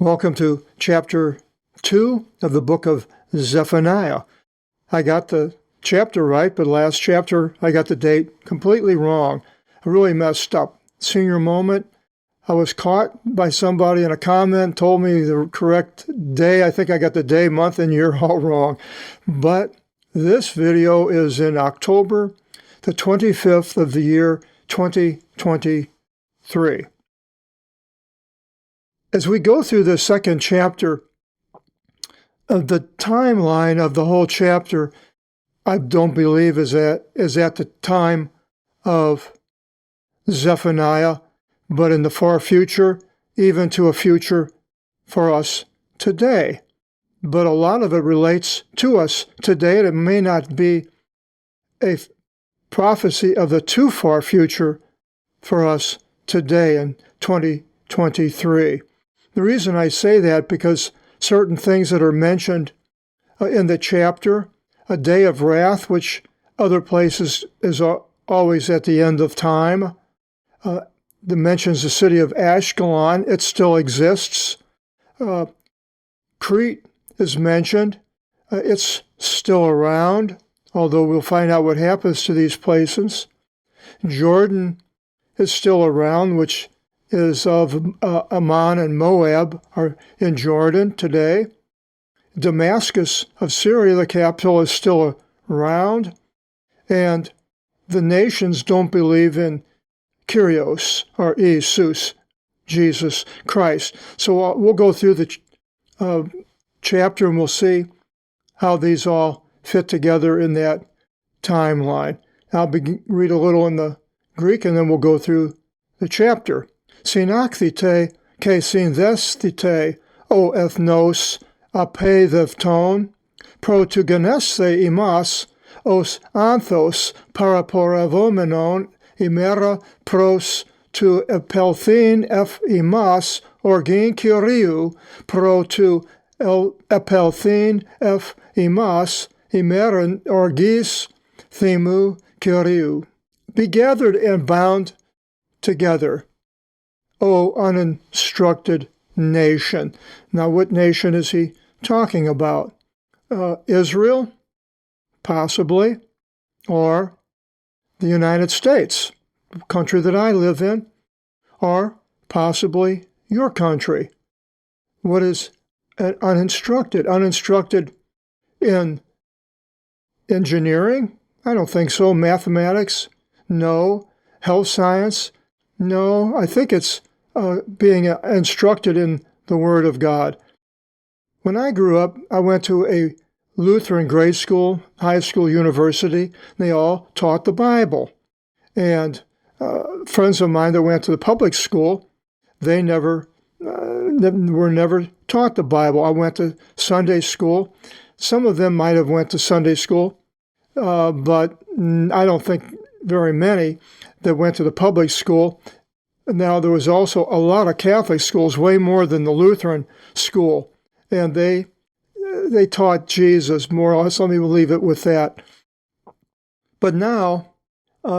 Welcome to chapter 2 of the book of Zephaniah. I got the chapter right, but last chapter I got the date completely wrong. I really messed up. Senior moment, I was caught by somebody in a comment, told me the correct day. I think I got the day, month, and year all wrong. But this video is in October the 25th of the year 2023. As we go through the second chapter, the timeline of the whole chapter, I don't believe is at the time of Zephaniah, but in the far future, even to a future for us today. But a lot of it relates to us today, and it may not be a prophecy of the too far future for us today in 2023. The reason I say that, because certain things that are mentioned in the chapter, a day of wrath, which other places is always at the end of time, that mentions the city of Ashkelon, it still exists. Crete is mentioned, it's still around, although we'll find out what happens to these places. Jordan is still around, which is of Ammon and Moab are in Jordan today. Damascus of Syria, the capital, is still around. And the nations don't believe in Kyrios or Jesus, Jesus Christ. So we'll go through the chapter and we'll see how these all fit together in that timeline. I'll read a little in the Greek and then we'll go through the chapter. Synakthite ke synthesthite o ethnos apedevton protugenesse imas os anthos paraporavomenon imera pros tu epelthin ef imas orgin kyriou pro tu epelthin ef imas imeran orgis thimu kyriou. Be gathered and bound together, O uninstructed nation. Now, what nation is he talking about? Israel, possibly, or the United States, the country that I live in, or possibly your country. What is uninstructed? Uninstructed in engineering? I don't think so. Mathematics? No. Health science? No. I think it's being instructed in the Word of God. When I grew up, I went to a Lutheran grade school, high school, university. They all taught the Bible. And friends of mine that went to the public school, they were never taught the Bible. I went to Sunday school. Some of them might have went to Sunday school, but I don't think very many that went to the public school. Now, there was also a lot of Catholic schools, way more than the Lutheran school, and they taught Jesus more or less. Let me leave it with that. But now,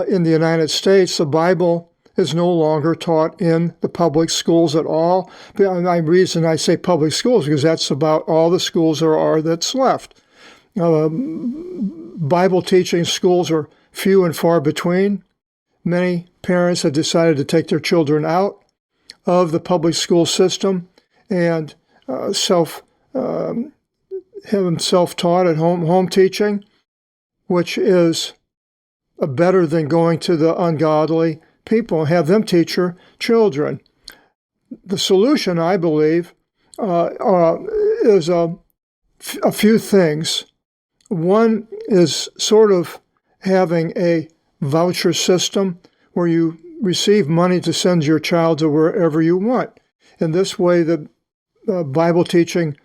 in the United States, the Bible is no longer taught in the public schools at all. The reason I say public schools, because that's about all the schools there are that's left. Bible teaching schools are few and far between. Many parents have decided to take their children out of the public school system and have them self-taught at home teaching, which is better than going to the ungodly people and have them teach your children. The solution, I believe, is a few things. One is sort of having a voucher system where you receive money to send your child to wherever you want. In this way, the Bible teaching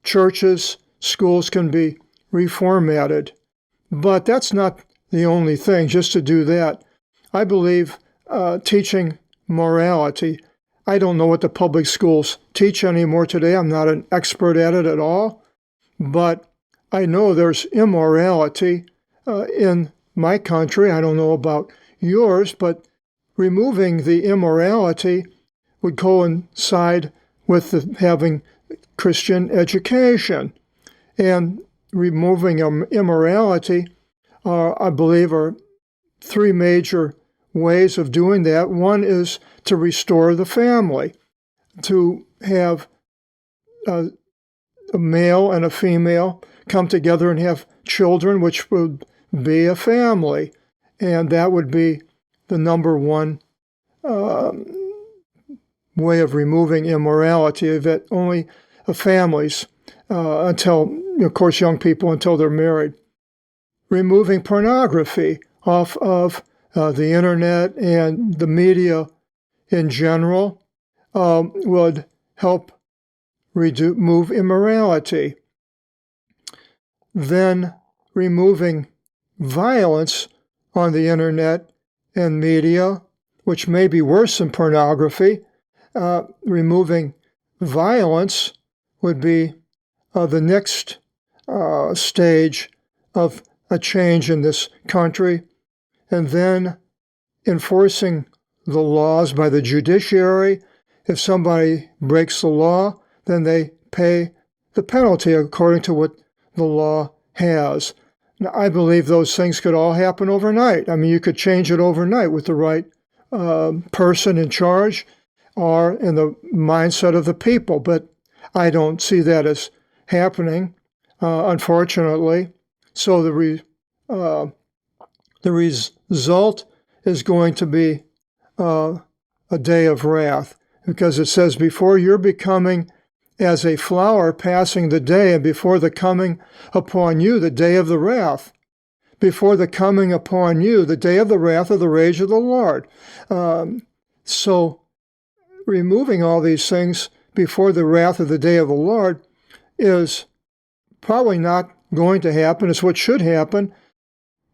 churches, schools can be reformatted. But that's not the only thing, just to do that. I believe teaching morality. I don't know what the public schools teach anymore today. I'm not an expert at it at all. But I know there's immorality in my country. I don't know about yours, but removing the immorality would coincide with having Christian education. And removing immorality, I believe, are three major ways of doing that. One is to restore the family, to have a male and a female come together and have children, which would be a family. And that would be the number one way of removing immorality, that only families, until, of course, young people until they're married. Removing pornography off of the internet and the media in general would help remove immorality. Then removing violence on the internet and media, which may be worse than pornography. Removing violence would be the next stage of a change in this country. And then enforcing the laws by the judiciary. If somebody breaks the law, then they pay the penalty according to what the law has. Now, I believe those things could all happen overnight. I mean, you could change it overnight with the right person in charge or in the mindset of the people, but I don't see that as happening, unfortunately. So the result is going to be a day of wrath, because it says, before you're becoming as a flower passing the day, and before the coming upon you, the day of the wrath. Before the coming upon you, the day of the wrath of the rage of the Lord. So removing all these things before the wrath of the day of the Lord is probably not going to happen. It's what should happen.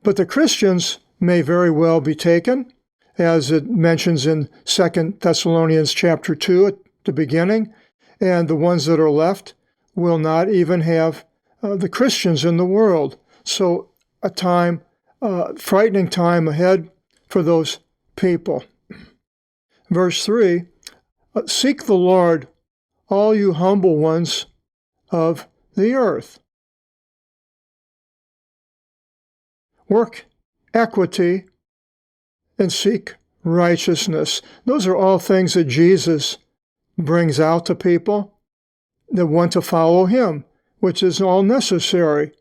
But the Christians may very well be taken, as it mentions in 2 Thessalonians chapter 2 at the beginning. And the ones that are left will not even have the Christians in the world. So a time, frightening time ahead for those people. Verse 3, seek the Lord, all you humble ones of the earth. Work equity and seek righteousness. Those are all things that Jesus brings out to people that want to follow him, which is all necessary.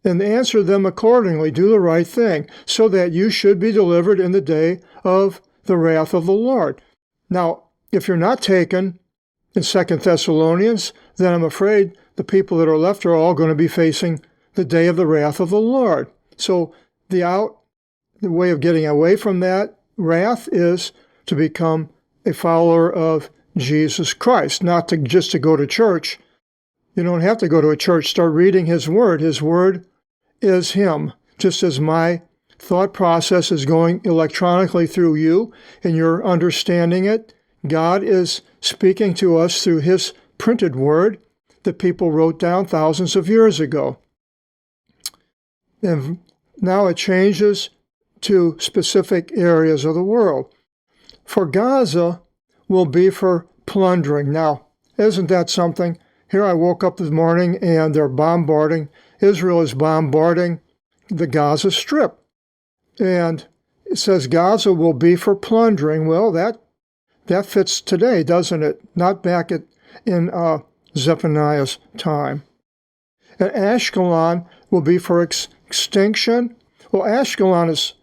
And answer them accordingly, do the right thing, so that you should be delivered in the day of the wrath of the Lord. Now, if you're not taken in 2 Thessalonians, then I'm afraid the people that are left are all going to be facing the day of the wrath of the Lord. So the way of getting away from that wrath is to become a follower of Jesus Christ, not just to go to church. You don't have to go to a church. Start reading his word. His word is him. Just as my thought process is going electronically through you and you're understanding it, God is speaking to us through his printed word that people wrote down thousands of years ago. And now it changes to specific areas of the world. For Gaza will be for plundering. Now, isn't that something? Here I woke up this morning and they're bombarding. Israel is bombarding the Gaza Strip. And it says Gaza will be for plundering. Well, that fits today, doesn't it? Not back in Zephaniah's time. And Ashkelon will be for extinction. Well, Ashkelon is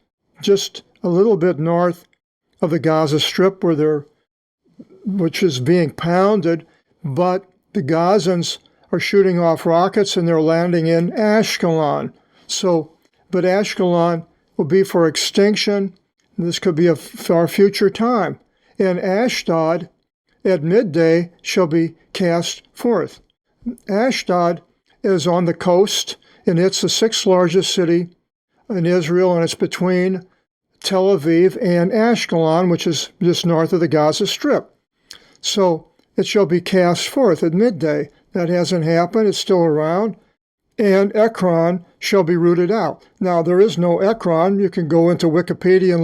just a little bit north of the Gaza Strip which is being pounded, but the Gazans are shooting off rockets and they're landing in Ashkelon. But Ashkelon will be for extinction. This could be a far future time. And Ashdod at midday shall be cast forth. Ashdod is on the coast, and it's the sixth largest city in Israel, and it's between Tel Aviv and Ashkelon, which is just north of the Gaza Strip. So it shall be cast forth at midday. That hasn't happened. It's still around. And Ekron shall be rooted out. Now, there is no Ekron. You can go into Wikipedia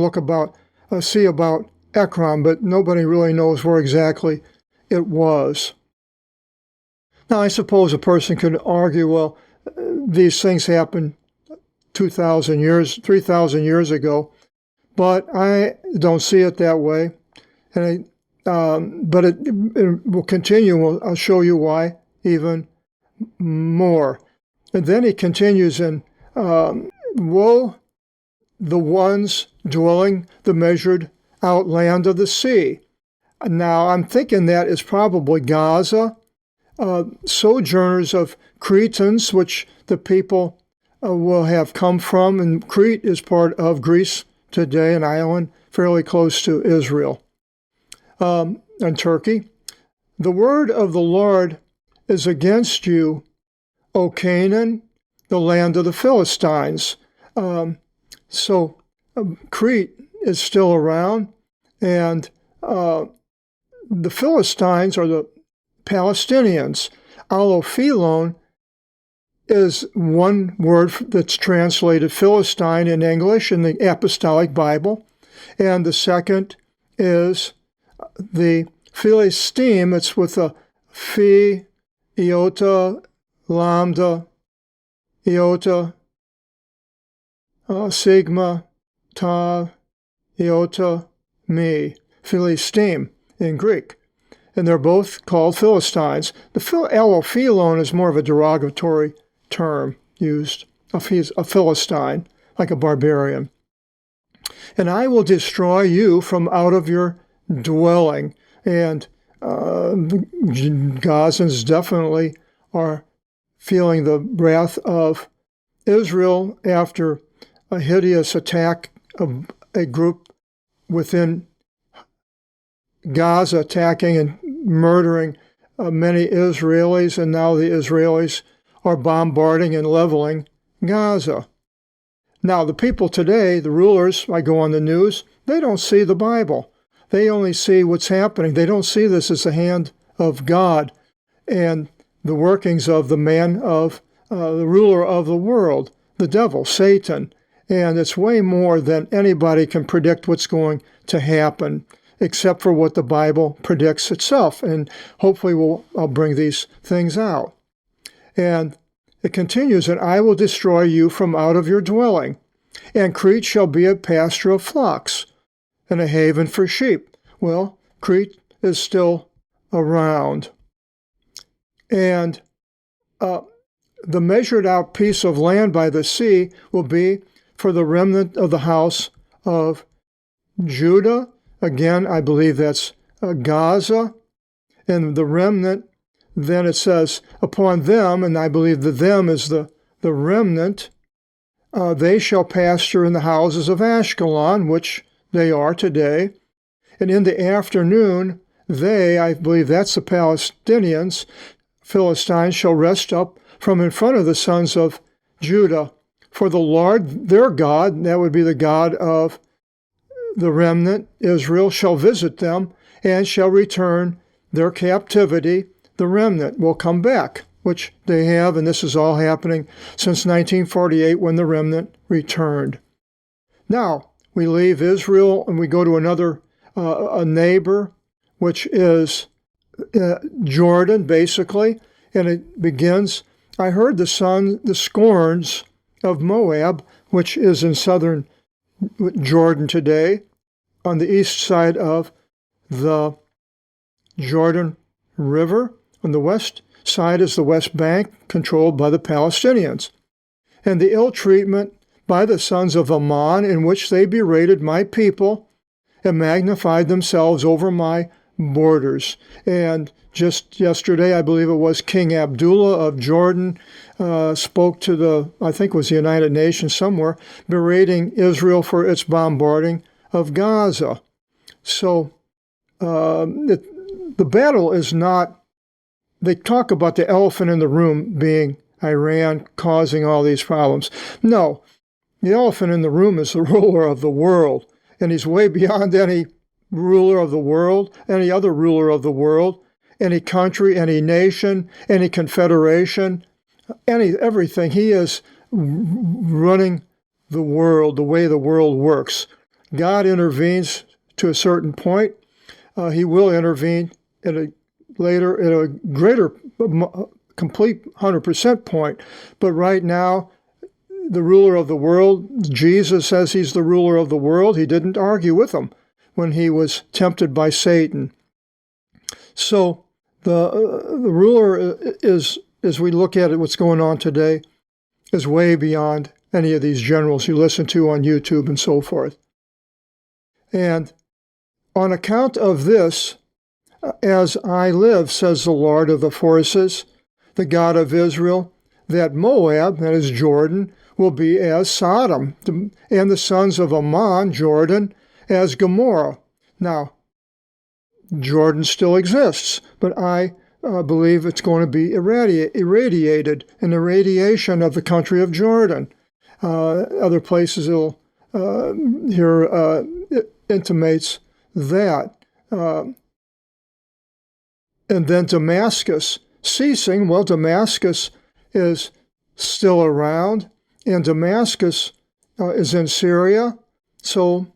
and see about Ekron, but nobody really knows where exactly it was. Now, I suppose a person could argue, well, these things happened 2,000 years, 3,000 years ago, but I don't see it that way. And but it will continue. I'll show you why even more. And then he continues in, woe the ones dwelling the measured out land of the sea. Now, I'm thinking that is probably Gaza, sojourners of Cretans, which the people will have come from, and Crete is part of Greece today, an island fairly close to Israel and Turkey. The word of the Lord is against you, O Canaan, the land of the Philistines. So Crete is still around, and the Philistines are the Palestinians. Allophion is one word that's translated Philistine in English in the Apostolic Bible, and the second is the Philistine. It's with a phi, iota, lambda, iota, sigma, ta, iota, me, Philistine in Greek. And they're both called Philistines. The Allophion is more of a derogatory term used. He's a Philistine, like a barbarian. And I will destroy you from out of your dwelling. And the Gazans definitely are feeling the wrath of Israel after a hideous attack of a group within Gaza attacking and murdering many Israelis, and now the Israelis are bombarding and leveling Gaza. Now, the people today, the rulers, I go on the news, they don't see the Bible. They only see what's happening. They don't see this as the hand of God and the workings of the man of the ruler of the world, the devil, Satan. And it's way more than anybody can predict what's going to happen, except for what the Bible predicts itself. And hopefully I'll bring these things out. And it continues, and I will destroy you from out of your dwelling, and Crete shall be a pasture of flocks, and a haven for sheep. Well, Crete is still around. And the measured out piece of land by the sea will be for the remnant of the house of Judah. Again, I believe that's Gaza. And the remnant, then it says, upon them, and I believe the them is the remnant, they shall pasture in the houses of Ashkelon, which they are today. And in the afternoon, they, I believe that's the Palestinians, Philistines, shall rest up from in front of the sons of Judah. For the Lord, their God, that would be the God of the remnant, Israel, shall visit them and shall return their captivity. The remnant will come back, which they have, and this is all happening since 1948 when the remnant returned. Now, we leave Israel and we go to another, a neighbor, which is Jordan, basically, and it begins, I heard the scorns of Moab, which is in southern Jordan today, on the east side of the Jordan River. On the west side is the West Bank, controlled by the Palestinians. And the ill treatment by the sons of Ammon, in which they berated my people and magnified themselves over my borders. And just yesterday, I believe it was, King Abdullah of Jordan spoke to the, I think it was the United Nations somewhere, berating Israel for its bombarding of Gaza. So the battle is not, they talk about the elephant in the room being Iran causing all these problems. No, the elephant in the room is the ruler of the world, and he's way beyond any ruler of the world, any other ruler of the world, any country, any nation, any confederation, everything. He is running the world the way the world works. God intervenes to a certain point. He will intervene at later at a greater, complete 100% point. But right now, the ruler of the world, Jesus says he's the ruler of the world. He didn't argue with him when he was tempted by Satan. So the ruler is, as we look at it, what's going on today, is way beyond any of these generals you listen to on YouTube and so forth. And on account of this, as I live, says the Lord of the forces, the God of Israel, that Moab, that is Jordan, will be as Sodom, and the sons of Ammon, Jordan, as Gomorrah. Now, Jordan still exists, but I believe it's going to be irradiated, an irradiation of the country of Jordan. Other places it intimates that. And then Damascus ceasing. Well, Damascus is still around, and Damascus is in Syria. So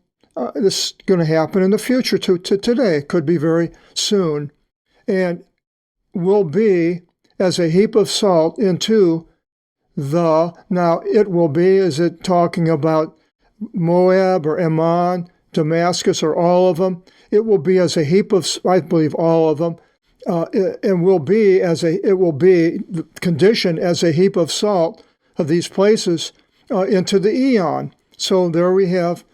this is going to happen in the future to today. It could be very soon. And will be as a heap of salt into now it will be, is it talking about Moab or Ammon, Damascus, or all of them? It will be as a heap of, I believe all of them, it will be the condition as a heap of salt of these places into the eon. So there we have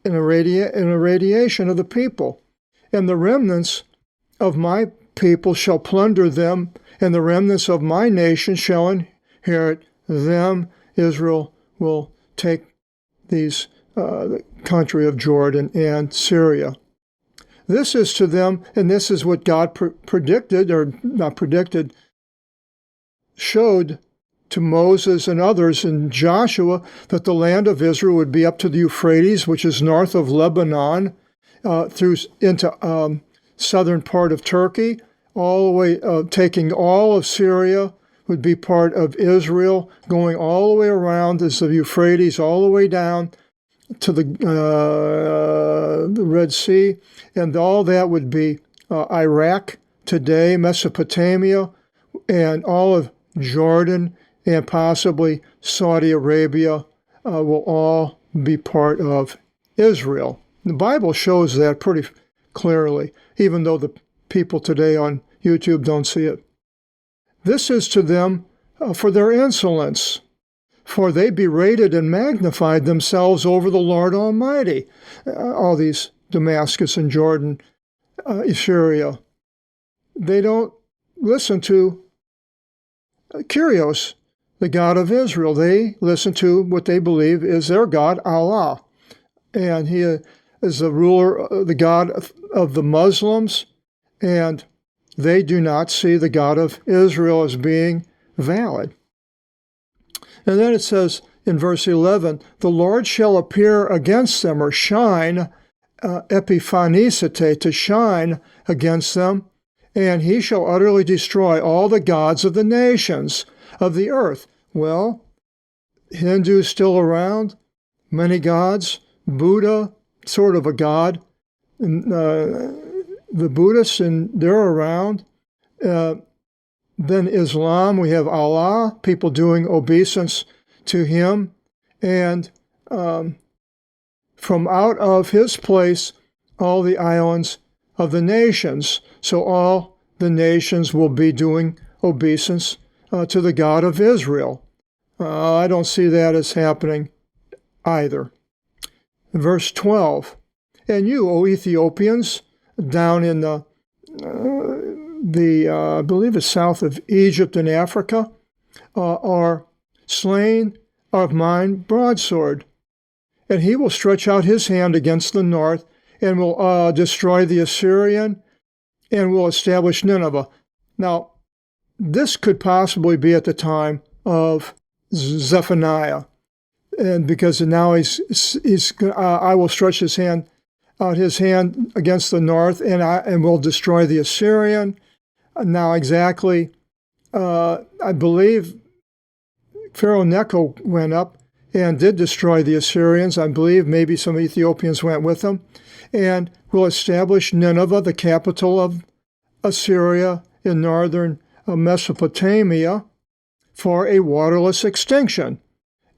an irradiation of the people. And the remnants of my people shall plunder them, and the remnants of my nation shall inherit them. Israel will take the country of Jordan and Syria. This is to them, and this is what God predicted, or not predicted, showed to Moses and others in Joshua, that the land of Israel would be up to the Euphrates, which is north of Lebanon, through into southern part of Turkey, all the way, taking all of Syria, would be part of Israel, going all the way around as the Euphrates, all the way down to the Red Sea, and all that would be Iraq today, Mesopotamia, and all of Jordan, and possibly Saudi Arabia will all be part of Israel. The Bible shows that pretty clearly, even though the people today on YouTube don't see it. This is to them for their insolence, for they berated and magnified themselves over the Lord Almighty. All these Damascus and Jordan, Syria. They don't listen to Kyrios, the God of Israel. They listen to what they believe is their God, Allah. And he is the ruler, the God of the Muslims, and they do not see the God of Israel as being valid. And then it says in verse 11, the Lord shall appear against them, or shine, epiphanesite, to shine against them, and he shall utterly destroy all the gods of the nations of the earth. Well, Hindus still around, many gods, Buddha, sort of a god, and, the Buddhists, and they're around. Then Islam, we have Allah, people doing obeisance to him. And from out of his place, all the islands of the nations. So all the nations will be doing obeisance to the God of Israel. I don't see that as happening either. Verse 12, and you, O Ethiopians, down in the I believe it's south of Egypt and Africa, are slain of mine broadsword. And he will stretch out his hand against the north, and will destroy the Assyrian, and will establish Nineveh. Now, this could possibly be at the time of Zephaniah, and because now I will stretch his hand against the north, and will destroy the Assyrian. Now, exactly, I believe Pharaoh Necho went up and did destroy the Assyrians. I believe maybe some Ethiopians went with him, and will establish Nineveh, the capital of Assyria, in northern Mesopotamia for a waterless extinction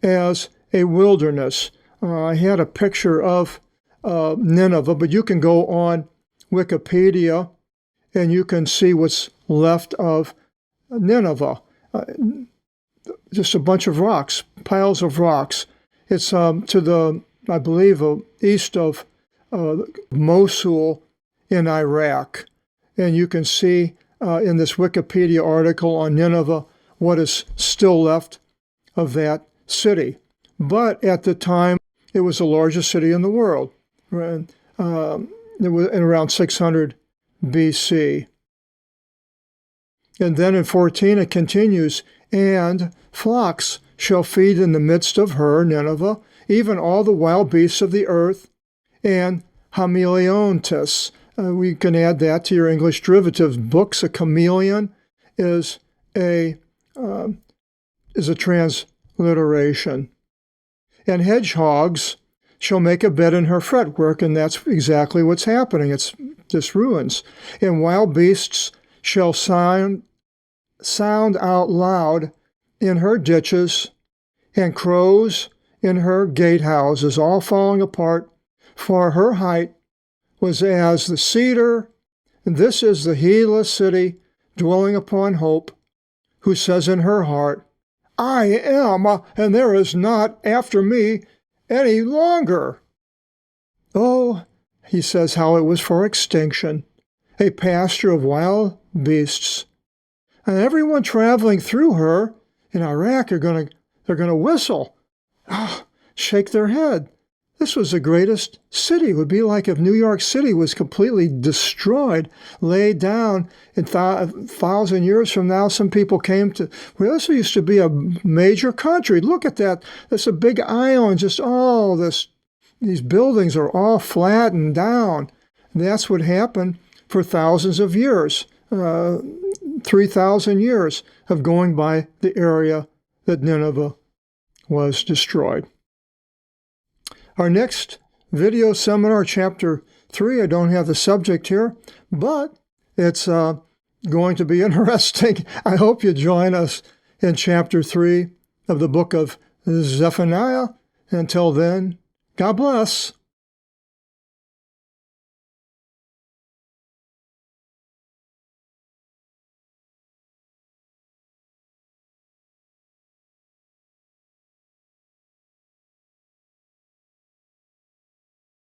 as a wilderness. I had a picture of Nineveh, but you can go on Wikipedia and you can see what's left of Nineveh. Just a bunch of rocks, piles of rocks. It's to the, I believe, east of Mosul in Iraq. And you can see in this Wikipedia article on Nineveh what is still left of that city. But at the time, it was the largest city in the world, it was in around 600 BC. And then in 14 it continues, and flocks shall feed in the midst of her, Nineveh, even all the wild beasts of the earth, and chameleontes. We can add that to your English derivatives books. A chameleon is a transliteration. And hedgehogs shall make a bed in her fretwork, and that's exactly what's happening. It's just ruins. And wild beasts shall sound out loud in her ditches, and crows in her gatehouses, all falling apart, for her height was as the cedar, and this is the heedless city dwelling upon hope, who says in her heart, I am, and there is not after me any longer. Oh, he says how it was for extinction, a pasture of wild beasts. And everyone traveling through her in Iraq they're going to whistle, shake their head. This was the greatest city. It would be like if New York City was completely destroyed, laid down. In 1,000 years from now, some people came to, well, this used to be a major country. Look at that. That's a big island. Just these buildings are all flattened down. And that's what happened for thousands of years, 3,000 years of going by the area that Nineveh was destroyed. Our next video seminar, Chapter 3, I don't have the subject here, but it's going to be interesting. I hope you join us in Chapter 3 of the Book of Zephaniah. Until then, God bless.